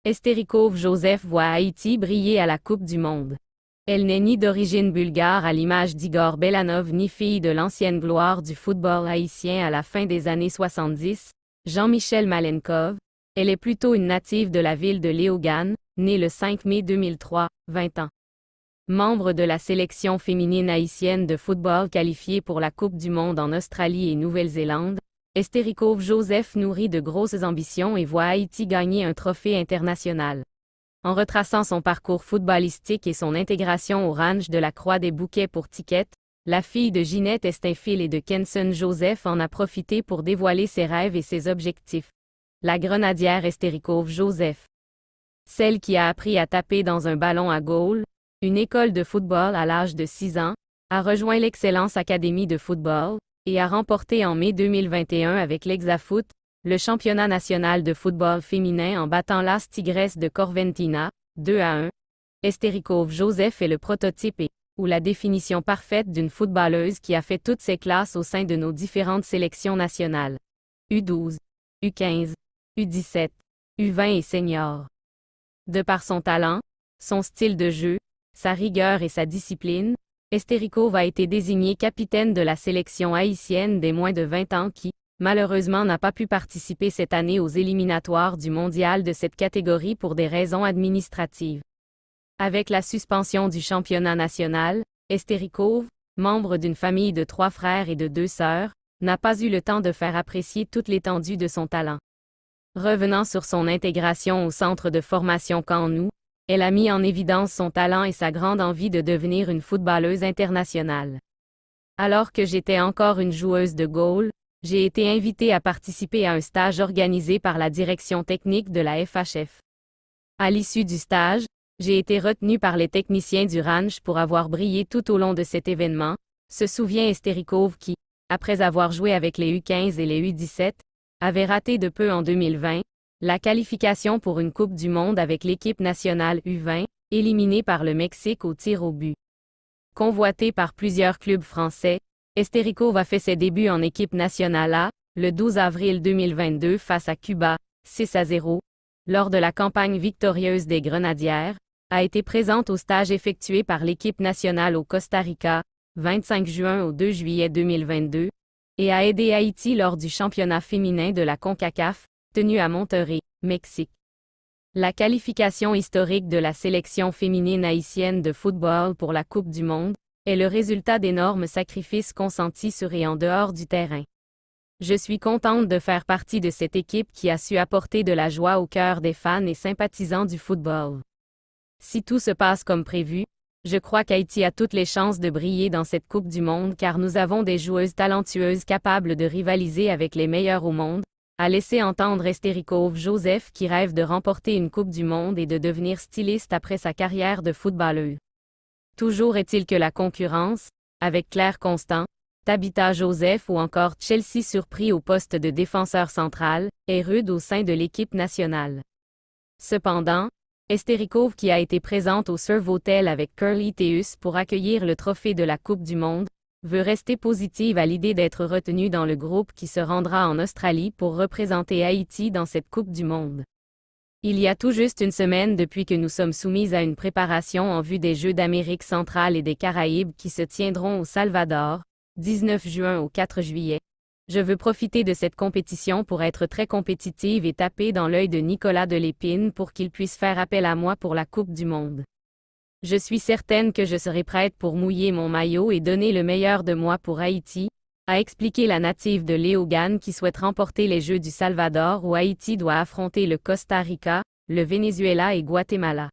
Esterikov Joseph voit Haïti briller à la Coupe du Monde. Elle n'est ni d'origine bulgare à l'image d'Igor Belanov ni fille de l'ancienne gloire du football haïtien à la fin des années 70, Jean-Michel Malenkov. Elle est plutôt une native de la ville de Léogâne, née le 5 mai 2003, 20 ans. Membre de la sélection féminine haïtienne de football qualifiée pour la Coupe du Monde en Australie et Nouvelle-Zélande, Esterikov Joseph nourrit de grosses ambitions et voit Haïti gagner un trophée international. En retraçant son parcours footballistique et son intégration au ranch de la Croix des Bouquets pour Ticket, la fille de Ginette Estinfil et de Kenson Joseph en a profité pour dévoiler ses rêves et ses objectifs. La grenadière Esterikov Joseph. Celle qui a appris à taper dans un ballon à goal, une école de football à l'âge de 6 ans, a rejoint l'Excellence Academy de football, et a remporté en mai 2021 avec l'Hexafoot, le championnat national de football féminin en battant l'As Tigres de Corventina, 2-1. Esterikov Joseph est le prototype ou la définition parfaite d'une footballeuse qui a fait toutes ses classes au sein de nos différentes sélections nationales. U12, U15, U17, U20 et senior. De par son talent, son style de jeu, sa rigueur et sa discipline, Esterikov a été désignée capitaine de la sélection haïtienne des moins de 20 ans qui, malheureusement n'a pas pu participer cette année aux éliminatoires du mondial de cette catégorie pour des raisons administratives. Avec la suspension du championnat national, Esterikov, membre d'une famille de 3 frères et de 2 sœurs, n'a pas eu le temps de faire apprécier toute l'étendue de son talent. Revenant sur son intégration au centre de formation Camp-Nou, elle a mis en évidence son talent et sa grande envie de devenir une footballeuse internationale. Alors que j'étais encore une joueuse de goal, j'ai été invitée à participer à un stage organisé par la direction technique de la FHF. À l'issue du stage, j'ai été retenue par les techniciens du ranch pour avoir brillé tout au long de cet événement, se souvient Esterikov qui, après avoir joué avec les U15 et les U17, avait raté de peu en 2020, la qualification pour une Coupe du Monde avec l'équipe nationale U20, éliminée par le Mexique au tir au but. Convoitée par plusieurs clubs français, Esterikov a fait ses débuts en équipe nationale A, le 12 avril 2022 face à Cuba, 6-0, lors de la campagne victorieuse des Grenadières, a été présente au stage effectué par l'équipe nationale au Costa Rica, 25 juin au 2 juillet 2022, et a aidé Haïti lors du championnat féminin de la CONCACAF, tenu à Monterrey, Mexique. La qualification historique de la sélection féminine haïtienne de football pour la Coupe du Monde est le résultat d'énormes sacrifices consentis sur et en dehors du terrain. Je suis contente de faire partie de cette équipe qui a su apporter de la joie au cœur des fans et sympathisants du football. Si tout se passe comme prévu, je crois qu'Haïti a toutes les chances de briller dans cette Coupe du Monde car nous avons des joueuses talentueuses capables de rivaliser avec les meilleures au monde, a laissé entendre Esterikov Joseph qui rêve de remporter une Coupe du Monde et de devenir styliste après sa carrière de footballeuse. Toujours est-il que la concurrence, avec Claire Constant, Tabitha Joseph ou encore Chelsea Surpris au poste de défenseur central, est rude au sein de l'équipe nationale. Cependant, Esterikov qui a été présente au Surf Hotel avec Curly Theus pour accueillir le trophée de la Coupe du Monde, veut rester positive à l'idée d'être retenue dans le groupe qui se rendra en Australie pour représenter Haïti dans cette Coupe du Monde. Il y a tout juste une semaine depuis que nous sommes soumises à une préparation en vue des Jeux d'Amérique centrale et des Caraïbes qui se tiendront au Salvador, 19 juin au 4 juillet. Je veux profiter de cette compétition pour être très compétitive et taper dans l'œil de Nicolas Delépine pour qu'il puisse faire appel à moi pour la Coupe du Monde. Je suis certaine que je serai prête pour mouiller mon maillot et donner le meilleur de moi pour Haïti, a expliqué la native de Léogâne qui souhaite remporter les Jeux du Salvador où Haïti doit affronter le Costa Rica, le Venezuela et Guatemala.